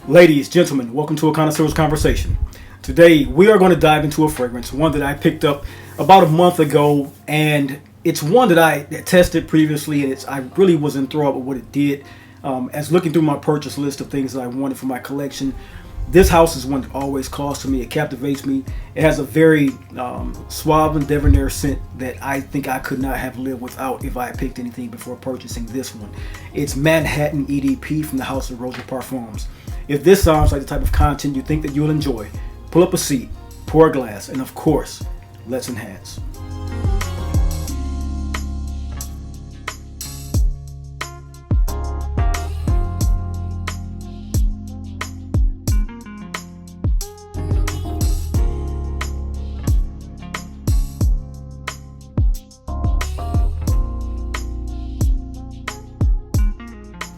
Ladies, gentlemen, welcome to a Connoisseur's Conversation. Today, we are going to dive into a fragrance, one that I picked up about a month ago, and it's one that I tested previously, and I really was enthralled with what it did. As looking through my purchase list of things that I wanted for my collection, this house is one that always calls to me. It captivates me. It has a very suave and debonair scent that I think I could not have lived without if I had picked anything before purchasing this one. It's Manhattan EDP from the house of Roja Parfums. If this sounds like the type of content you think that you'll enjoy, pull up a seat, pour a glass, and of course, let's enhance.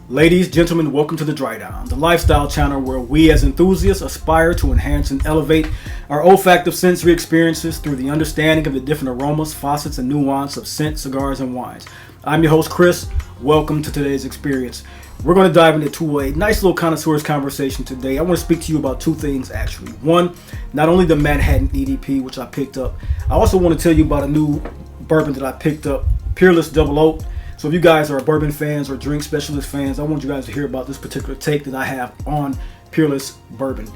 Ladies, gentlemen, welcome to the Drydown, the lifestyle channel where we as enthusiasts aspire to enhance and elevate our olfactive sensory experiences through the understanding of the different aromas, facets, and nuance of scent, cigars, and wines. I'm your host, Chris. Welcome to today's experience. We're going to dive into a nice little connoisseur's conversation today. I want to speak to you about two things, actually. One, not only the Manhattan EDP, which I picked up, I also want to tell you about a new bourbon that I picked up, Peerless Double Oak. So if you guys are bourbon fans or drink specialist fans, I want you guys to hear about this particular take that I have on Peerless bourbon.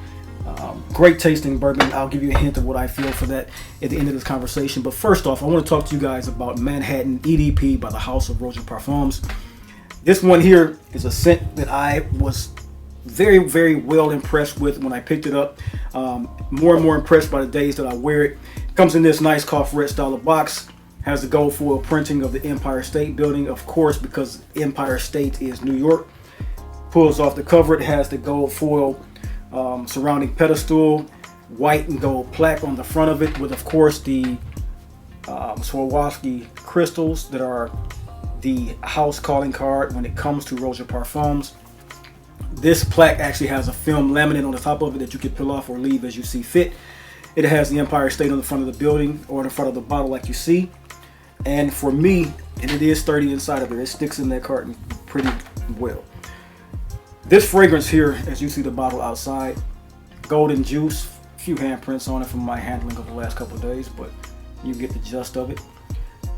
Great tasting bourbon. I'll give you a hint of what I feel for that at the end of this conversation. But first off, I want to talk to you guys about Manhattan EDP by the house of Roja Parfums. This one here is a scent that I was very, very well impressed with when I picked it up. More and more impressed by the days that I wear it. Comes in this nice cough red style of box. Has the gold foil printing of the Empire State Building, of course, because Empire State is New York. Pulls off the cover. It has the gold foil surrounding pedestal, white and gold plaque on the front of it, with, of course, the Swarovski crystals that are the house calling card when it comes to Roja Parfums. This plaque actually has a film laminate on the top of it that you can peel off or leave as you see fit. It has the Empire State on the front of the building or in the front of the bottle like you see. And for me, and it is sturdy inside of it, it sticks in that carton pretty well. This fragrance here, as you see the bottle outside, golden juice, a few handprints on it from my handling of the last couple of days, but you get the gist of it.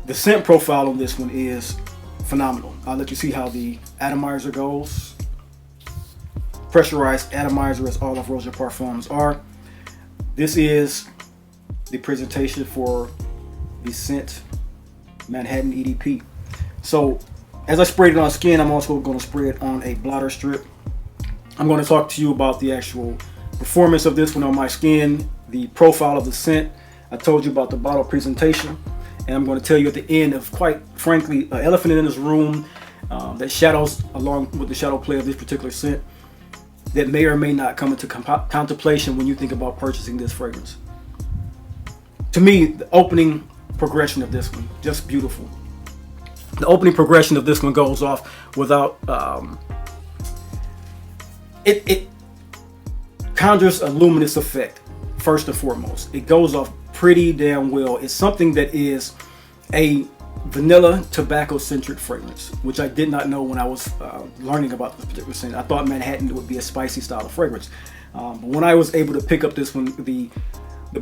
The scent profile on this one is phenomenal. I'll let you see how the atomizer goes. Pressurized atomizer, as all of Roja Parfums are. This is the presentation for the scent Manhattan EDP. So as I sprayed it on skin, I'm also going to spray it on a blotter strip. I'm going to talk to you about the actual performance of this one on my skin, the profile of the scent. I told you about the bottle presentation, and I'm going to tell you at the end of, quite frankly, an elephant in this room that shadows along with the shadow play of this particular scent that may or may not come into contemplation when you think about purchasing this fragrance. To me, the opening progression of this one, just beautiful. The opening progression of this one goes off without it conjures a luminous effect. First and foremost, it goes off pretty damn well. It's something that is a vanilla tobacco centric fragrance, which I did not know when I was learning about this particular scent. I thought Manhattan would be a spicy style of fragrance, but when I was able to pick up this one, the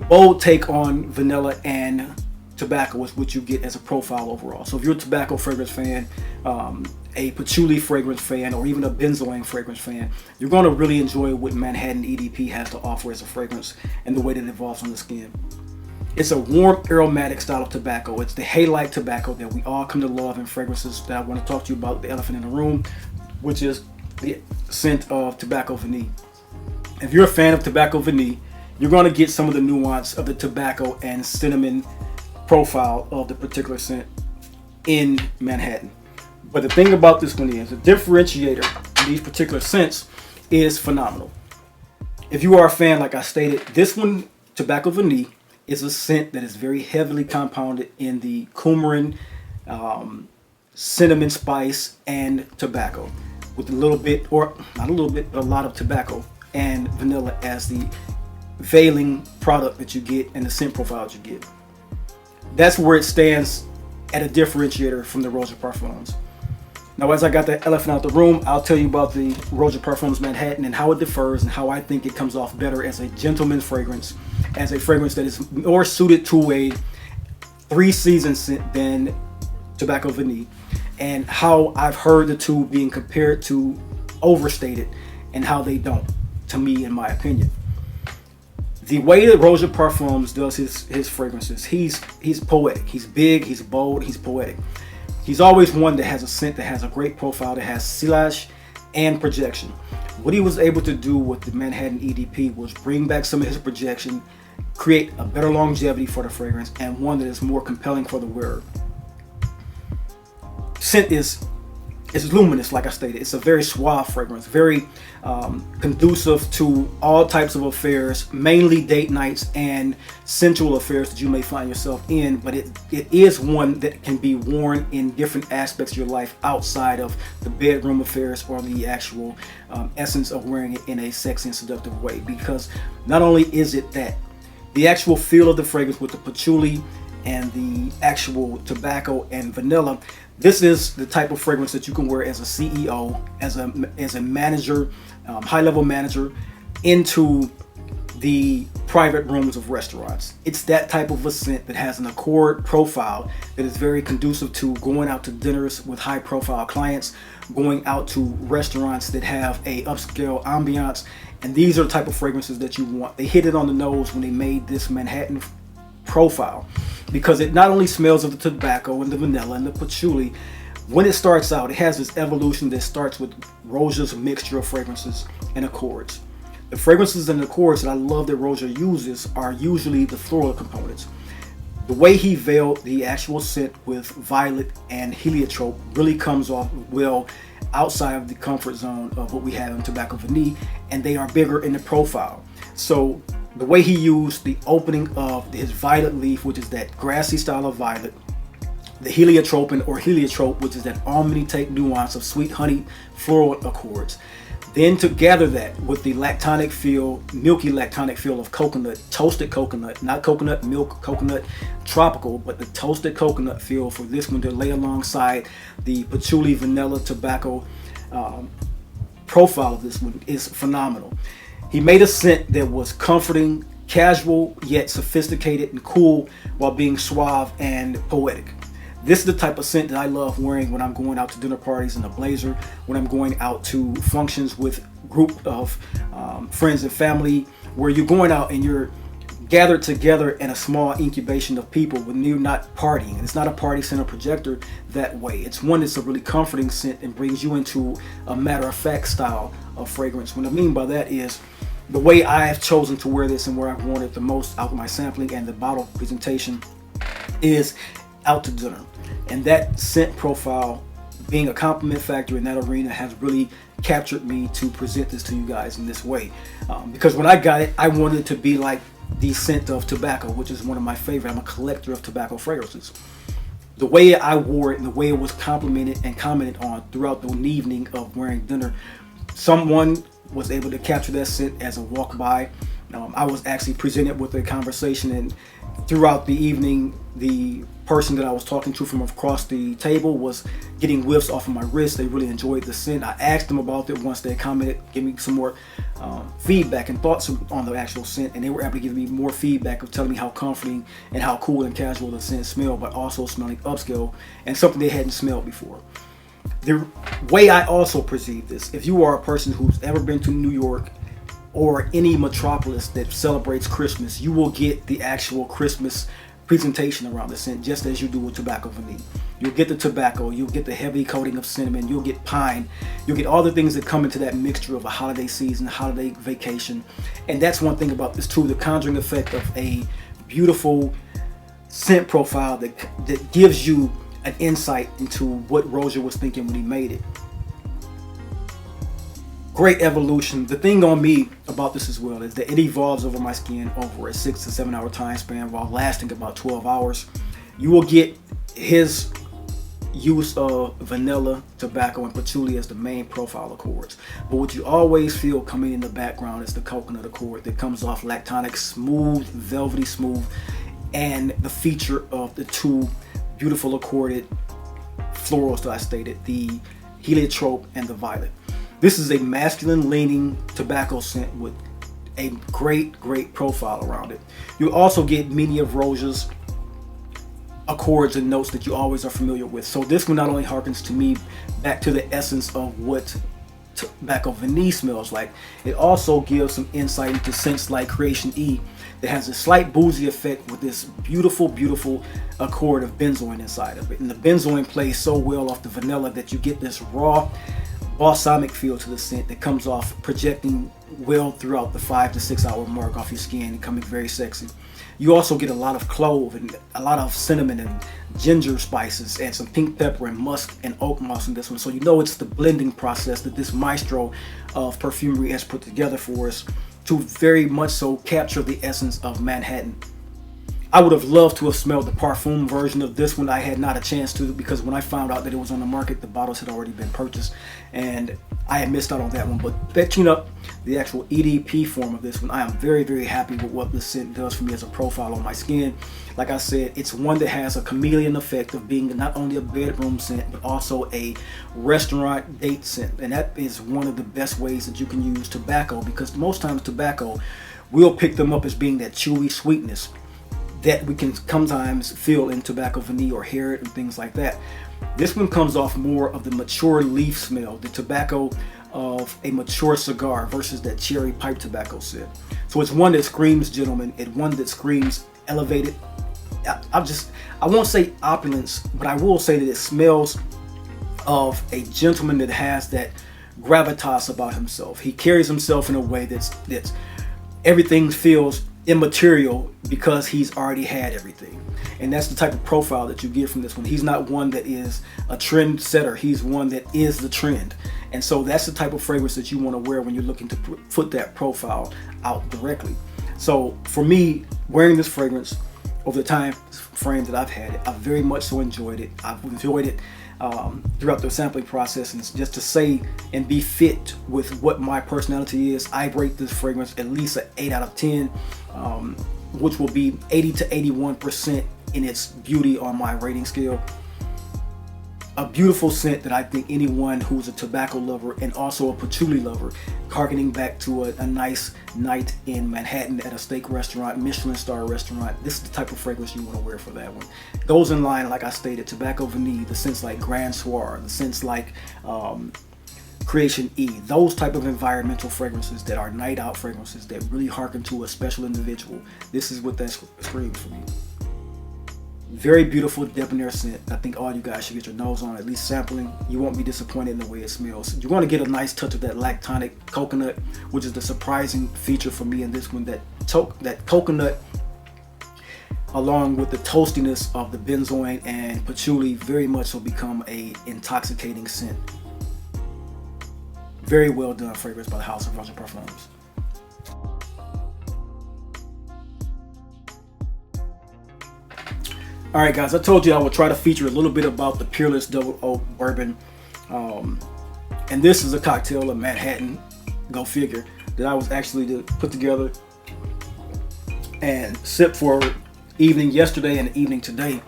bold take on vanilla and tobacco is what you get as a profile overall. So if you're a tobacco fragrance fan, a patchouli fragrance fan, or even a benzoin fragrance fan, you're going to really enjoy what Manhattan EDP has to offer as a fragrance and the way that it evolves on the skin. It's a warm aromatic style of tobacco. It's the hay-like tobacco that we all come to love in fragrances that I want to talk to you about, the elephant in the room, which is the scent of tobacco vanille. If you're a fan of tobacco vanille, you're going to get some of the nuance of the tobacco and cinnamon profile of the particular scent in Manhattan. But the thing about this one is, the differentiator in these particular scents is phenomenal. If you are a fan, like I stated, this one, tobacco vanille, is a scent that is very heavily compounded in the coumarin, cinnamon spice, and tobacco, with a little bit, or not a little bit, but a lot of tobacco and vanilla as the veiling product that you get and the scent profile that you get. That's where it stands at a differentiator from the Roja Parfums. Now, as I got the elephant out the room, I'll tell you about the Roja Parfums Manhattan and how it differs and how I think it comes off better as a gentleman's fragrance, as a fragrance that is more suited to a 3-season scent than Tobacco Vanille, and how I've heard the two being compared to overstated and how they don't, to me, in my opinion. The way that Roja Parfums does his fragrances, he's poetic. He's big, he's bold, he's poetic. He's always one that has a scent that has a great profile, that has silage and projection. What he was able to do with the Manhattan EDP was bring back some of his projection, create a better longevity for the fragrance, and one that is more compelling for the wearer. Scent is luminous, like I stated. It's a very suave fragrance, very conducive to all types of affairs, mainly date nights and sensual affairs that you may find yourself in, but it is one that can be worn in different aspects of your life outside of the bedroom affairs or the actual essence of wearing it in a sexy and seductive way, because not only is it that, the actual feel of the fragrance with the patchouli and the actual tobacco and vanilla, this is the type of fragrance that you can wear as a CEO, as a manager, high-level manager, into the private rooms of restaurants. It's that type of a scent that has an accord profile that is very conducive to going out to dinners with high-profile clients, going out to restaurants that have a upscale ambiance, and these are the type of fragrances that you want. They hit it on the nose when they made this Manhattan profile, because it not only smells of the tobacco and the vanilla and the patchouli. When it starts out, it has this evolution that starts with Roja's mixture of fragrances and accords. The fragrances and accords that I love that Roja uses are usually the floral components. The way he veiled the actual scent with violet and heliotrope really comes off well outside of the comfort zone of what we have in Tobacco Vanille, and they are bigger in the profile. So the way he used the opening of his violet leaf, which is that grassy style of violet, the heliotrope which is that almond type nuance of sweet honey floral accords, then to gather that with the laconic feel, milky laconic feel of coconut, toasted coconut, not coconut milk, coconut tropical, but the toasted coconut feel for this one to lay alongside the patchouli vanilla tobacco profile of this one is phenomenal. He made a scent that was comforting, casual, yet sophisticated and cool while being suave and poetic. This is the type of scent that I love wearing when I'm going out to dinner parties in a blazer, when I'm going out to functions with group of friends and family, where you're going out and you're gathered together in a small incubation of people when you're not partying. It's not a party scent or projector that way. It's one that's a really comforting scent and brings you into a matter-of-fact style of fragrance. What I mean by that is the way I have chosen to wear this and where I've worn it the most out of my sampling and the bottle presentation is out to dinner. And that scent profile being a compliment factor in that arena has really captured me to present this to you guys in this way. Because when I got it, I wanted it to be like the scent of tobacco, which is one of my favorite. I'm a collector of tobacco fragrances. The way I wore it and the way it was complimented and commented on throughout the evening of wearing dinner, someone was able to capture that scent as a walk by. I was actually presented with a conversation, and throughout the evening, the person that I was talking to from across the table was getting whiffs off of my wrist. They really enjoyed the scent. I asked them about it once they commented, gave me some more feedback and thoughts on the actual scent, and they were able to give me more feedback of telling me how comforting and how cool and casual the scent smelled, but also smelling upscale and something they hadn't smelled before. The way I also perceive this, if you are a person who's ever been to New York or any metropolis that celebrates Christmas, you will get the actual Christmas presentation around the scent, just as you do with Tobacco Vanille. You'll get the tobacco, you'll get the heavy coating of cinnamon, you'll get pine, you'll get all the things that come into that mixture of a holiday season, holiday vacation. And that's one thing about this too, the conjuring effect of a beautiful scent profile that gives you an insight into what Roja was thinking when he made it. Great evolution. The thing on me about this as well is that it evolves over my skin over a 6 to 7 hour time span while lasting about 12 hours. You will get his use of vanilla, tobacco, and patchouli as the main profile accords. But what you always feel coming in the background is the coconut accord that comes off laconic, smooth, velvety smooth, and the feature of the two beautiful accorded florals that I stated, the heliotrope, and the violet. This is a masculine leaning tobacco scent with a great profile around it. You also get many of Roja's accords and notes that you always are familiar with. So this one not only harkens to me back to the essence of what tobacco vanille smells like, it also gives some insight into scents like Creation E that has a slight boozy effect with this beautiful accord of benzoin inside of it. And the benzoin plays so well off the vanilla that you get this raw balsamic feel to the scent that comes off projecting well throughout the 5 to 6 hour mark off your skin and coming very sexy. You also get a lot of clove and a lot of cinnamon and ginger spices and some pink pepper and musk and oak moss in this one. So you know it's the blending process that this maestro of perfumery has put together for us to very much so capture the essence of Manhattan. I would have loved to have smelled the parfum version of this one. I had not a chance to, because when I found out that it was on the market, the bottles had already been purchased and I had missed out on that one. But fetching up the actual EDP form of this one, I am very happy with what this scent does for me as a profile on my skin. Like I said, it's one that has a chameleon effect of being not only a bedroom scent but also a restaurant date scent, and that is one of the best ways that you can use tobacco, because most times tobacco will pick them up as being that chewy sweetness that we can sometimes feel in tobacco vanille or hear it and things like that. This one comes off more of the mature leaf smell, the tobacco of a mature cigar versus that cherry pipe tobacco scent. So it's one that screams gentleman, it's one that screams elevated. I won't say opulence, but I will say that it smells of a gentleman that has that gravitas about himself. He carries himself in a way that's everything feels immaterial because he's already had everything. And that's the type of profile that you get from this one. He's not one that is a trend setter, he's one that is the trend. And so that's the type of fragrance that you want to wear when you're looking to put that profile out directly. So for me, wearing this fragrance over the time frame that I've had it, I've very much so enjoyed it. I've enjoyed it throughout the sampling process, and just to say and be fit with what my personality is, I rate this fragrance at least an 8 out of 10, which will be 80 to 81% in its beauty on my rating scale. A beautiful scent that I think anyone who's a tobacco lover and also a patchouli lover, harkening back to a nice night in Manhattan at a steak restaurant, Michelin star restaurant, this is the type of fragrance you want to wear for that one. Goes in line, like I stated, tobacco vanille, the scents like Grand Soir, the scents like Creation E, those type of environmental fragrances that are night out fragrances that really harken to a special individual. This is what that screams for me. Very beautiful debonair scent. I think all you guys should get your nose on, at least sampling. You won't be disappointed in the way it smells. You want to get a nice touch of that laconic coconut, which is the surprising feature for me in this one. That coconut, along with the toastiness of the benzoin and patchouli, very much will become a intoxicating scent. Very well done fragrance by the house of Roja Parfums. Alright guys, I told you I would try to feature a little bit about the Peerless Double Oak Bourbon. And this is a cocktail of Manhattan, go figure, that I was actually put together and sipped for evening yesterday and evening today.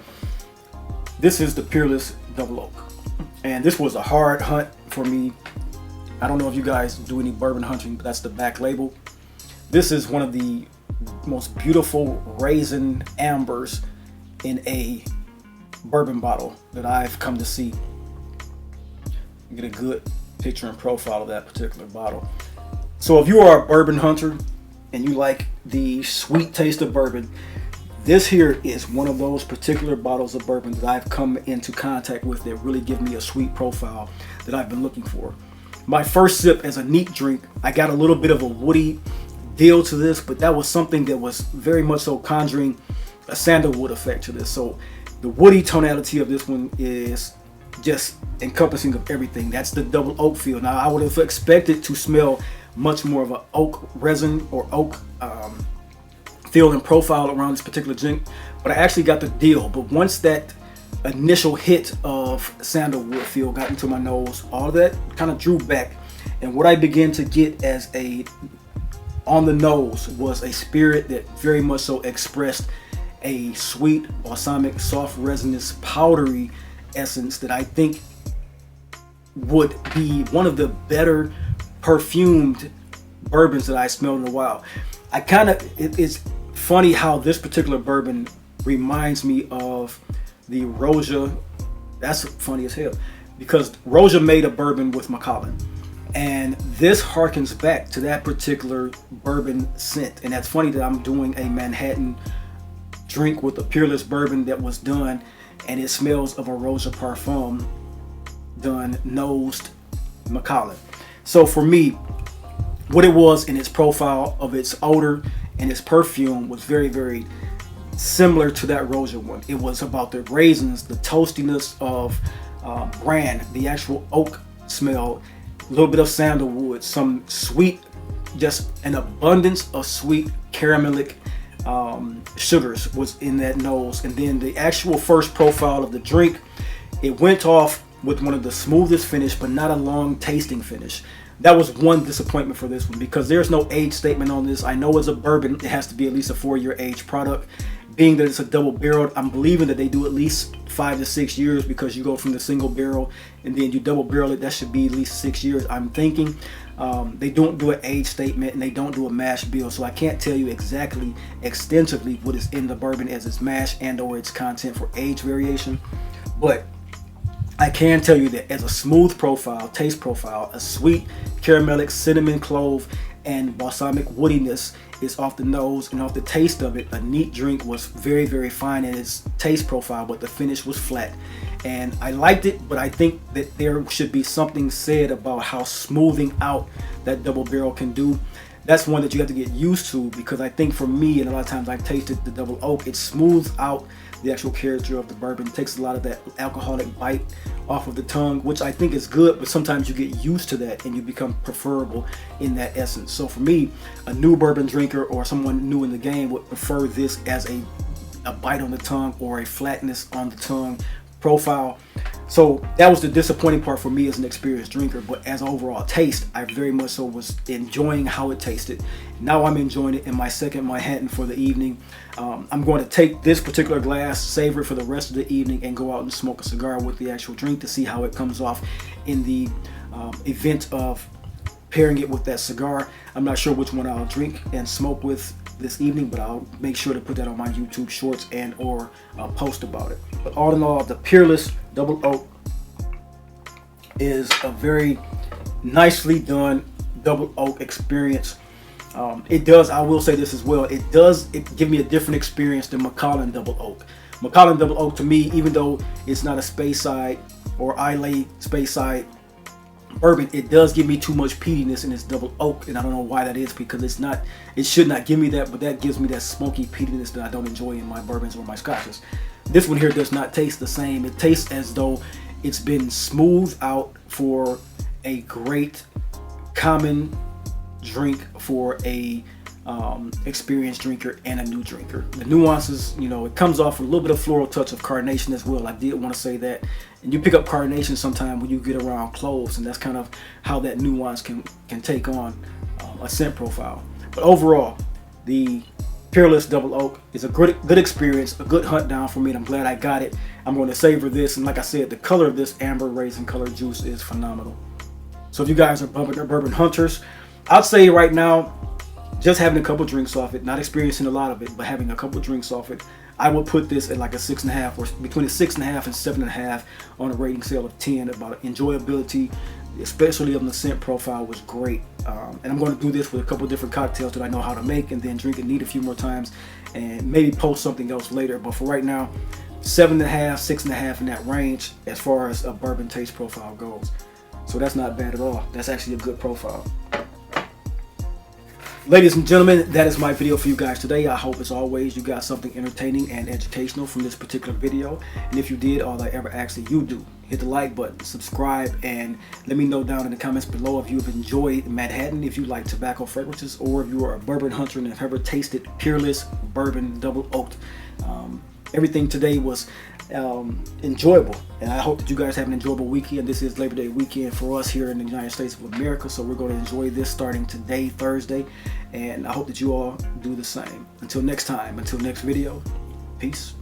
This is the Peerless Double Oak. And this was a hard hunt for me. I don't know if you guys do any bourbon hunting, but that's the back label. This is one of the most beautiful raisin ambers in a bourbon bottle that I've come to see. You get a good picture and profile of that particular bottle. So if you are a bourbon hunter and you like the sweet taste of bourbon, this here is one of those particular bottles of bourbon that I've come into contact with that really give me a sweet profile that I've been looking for. My first sip as a neat drink, I got a little bit of a woody feel to this, but that was something that was very much so conjuring a sandalwood effect to this. So the woody tonality of this one is just encompassing of everything. That's the double oak feel. Now I would have expected to smell much more of an oak resin or oak feel and profile around this particular drink, but I actually got the deal. But once that initial hit of sandalwood feel got into my nose, all of that kind of drew back, and what I began to get as a on the nose was a spirit that very much so expressed a sweet, balsamic, soft, resinous, powdery essence that I think would be one of the better perfumed bourbons that I smelled in a while. It's funny how this particular bourbon reminds me of the Roja. That's funny as hell, because Roja made a bourbon with Macallan, and this harkens back to that particular bourbon scent. And that's funny that I'm doing a Manhattan drink with a Peerless bourbon that was done, and it smells of a Roja Parfum done nosed Macallan. So for me, what it was in its profile of its odor and its perfume was very, very similar to that Roja one. It was about the raisins, the toastiness of bran, the actual oak smell, a little bit of sandalwood, some sweet, just an abundance of sweet caramelic sugars was in that nose. And then the actual first profile of the drink, it went off with one of the smoothest finish, but not a long tasting finish. That was one disappointment for this one, because there's no age statement on this. I know as a bourbon, it has to be at least a 4-year age product. Being that it's a double barreled, I'm believing that they do at least 5 to 6 years, because you go from the single barrel and then you double barrel it. That should be at least 6 years, I'm thinking. They don't do an age statement, and they don't do a mash bill, so I can't tell you exactly extensively what is in the bourbon as its mash and or its content for age variation. But I can tell you that as a smooth profile, taste profile, a sweet caramelic cinnamon clove and balsamic woodiness is off the nose and off the taste of it. A neat drink, was very, very fine in its taste profile, but the finish was flat. And I liked it, but I think that there should be something said about how smoothing out that double barrel can do. That's one that you have to get used to, because I think for me, and a lot of times I've tasted the double oak, it smooths out the actual character of the bourbon. It takes a lot of that alcoholic bite off of the tongue, which I think is good, but sometimes you get used to that and you become preferable in that essence. So for me, a new bourbon drinker or someone new in the game would prefer this as a bite on the tongue or a flatness on the tongue profile. So that was the disappointing part for me as an experienced drinker, but as overall taste, I very much so was enjoying how it tasted. Now I'm enjoying it in my second Manhattan for the evening. I'm going to take this particular glass, savor it for the rest of the evening, and go out and smoke a cigar with the actual drink to see how it comes off in the event of pairing it with that cigar. I'm not sure which one I'll drink and smoke with this evening, but I'll make sure to put that on my YouTube shorts and or post about it. But all in all, the Peerless Double Oak is a very nicely done double oak experience. It does, I will say this as well, it give me a different experience than Macallan Double Oak. Macallan Double Oak to me, even though it's not a Speyside or Islay Speyside bourbon, it does give me too much peatiness in its double oak, and I don't know why that is, because it should not give me that, but that gives me that smoky peatiness that I don't enjoy in my bourbons or my scotches. This one here does not taste the same. It tastes as though it's been smoothed out for a great common drink for a experienced drinker and a new drinker. The nuances, it comes off with a little bit of floral touch of carnation as well. I did want to say that. And you pick up carnation sometime when you get around cloves, and that's kind of how that nuance can take on a scent profile. But overall, the Peerless Double Oak is a good experience, a good hunt down for me, and I'm glad I got it. I'm going to savor this, and like I said, the color of this amber raisin colored juice is phenomenal. So if you guys are bourbon hunters, I'd say right now, just having a couple drinks off it, not experiencing a lot of it, but having a couple drinks off it, I would put this at like a 6.5, or between a 6.5 and 7.5 on a rating scale of 10. About enjoyability, especially on the scent profile, was great. And I'm going to do this with a couple different cocktails that I know how to make, and then drink it neat a few more times, and maybe post something else later. But for right now, 7.5, 6.5 in that range as far as a bourbon taste profile goes. So that's not bad at all. That's actually a good profile. Ladies and gentlemen, that is my video for you guys today. I hope as always you got something entertaining and educational from this particular video. And if you did, all I ever ask that you do, hit the like button, subscribe, and let me know down in the comments below if you've enjoyed Manhattan, if you like tobacco fragrances, or if you are a bourbon hunter and have ever tasted Peerless Bourbon Double Oaked. Everything today was enjoyable, and I hope that you guys have an enjoyable weekend. This is Labor Day weekend for us here in the United States of America, so we're going to enjoy this starting today, Thursday, and I hope that you all do the same. Until next time, until next video, peace.